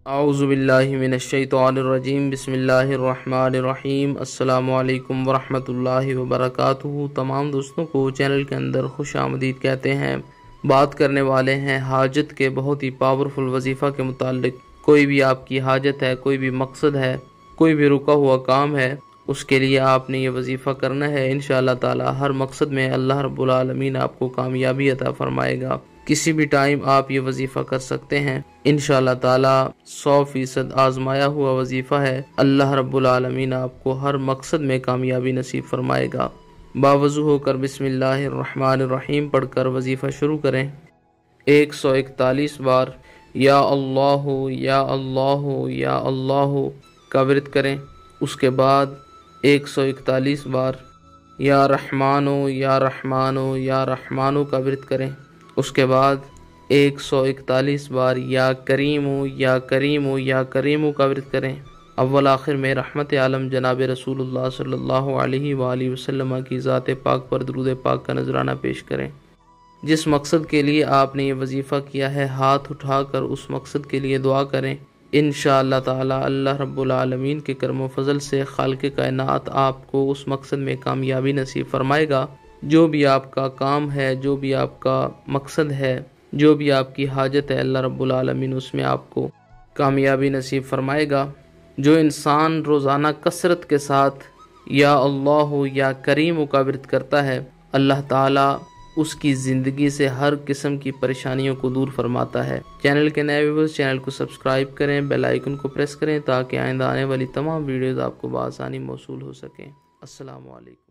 اعوذ باللہ من الشیطان الرجیم، بسم اللہ الرحمن الرحیم۔ السلام علیکم ورحمۃ اللہ وبرکاتہ۔ تمام دوستوں کو چینل کے اندر خوش آمدید کہتے ہیں۔ بات کرنے والے ہیں حاجت کے بہت ہی پاورفل وظیفہ کے متعلق۔ کوئی بھی آپ کی حاجت ہے، کوئی بھی مقصد ہے، کوئی بھی رکا ہوا کام ہے، اس کے لیے آپ نے یہ وظیفہ کرنا ہے۔ انشاءاللہ تعالی ہر مقصد میں اللہ رب العالمین آپ کو کامیابی عطا فرمائے گا۔ کسی بھی ٹائم آپ یہ وظیفہ کر سکتے ہیں۔ انشاءاللہ تعالی 100% آزمایا ہوا وظیفہ ہے۔ اللہ رب العالمین آپ کو ہر مقصد میں کامیابی نصیب فرمائے گا۔ باوضو ہو کر بسم اللہ الرحمن الرحیم پڑھ کر وظیفہ شروع کریں۔ 141 بار یا اللہ یا اللہ یا اللہ کا ورد کریں۔ اس کے بعد 141 بار یا رحمانو یا رحمانو یا رحمانو کا ورد کریں۔ اس کے بعد 141 بار یا کریمو یا کریمو یا کریمو کا ورد کریں۔ اول آخر میں رحمت عالم جناب رسول اللہ صلی اللہ علیہ وآلہ وسلم کی ذات پاک پر درود پاک کا نذرانہ پیش کریں۔ جس مقصد کے لیے آپ نے یہ وظیفہ کیا ہے، ہاتھ اٹھا کر اس مقصد کے لیے دعا کریں۔ انشاءاللہ تعالی اللہ رب العالمین کے کرم و فضل سے خالق کائنات آپ کو اس مقصد میں کامیابی نصیب فرمائے گا۔ جو بھی آپ کا کام ہے، جو بھی آپ کا مقصد ہے، جو بھی آپ کی حاجت ہے، اللہ رب العالمین اس میں آپ کو کامیابی نصیب فرمائے گا۔ جو انسان روزانہ کثرت کے ساتھ یا اللہ یا کریم کا ورد کرتا ہے، اللہ تعالی اس کی زندگی سے ہر قسم کی پریشانیوں کو دور فرماتا ہے۔ چینل کے نئے ویورز چینل کو سبسکرائب کریں، بیل آئیکن کو پریس کریں تاکہ آئندہ آنے والی تمام ویڈیوز آپ کو بآسانی موصول ہو سکیں۔ السلام علیکم۔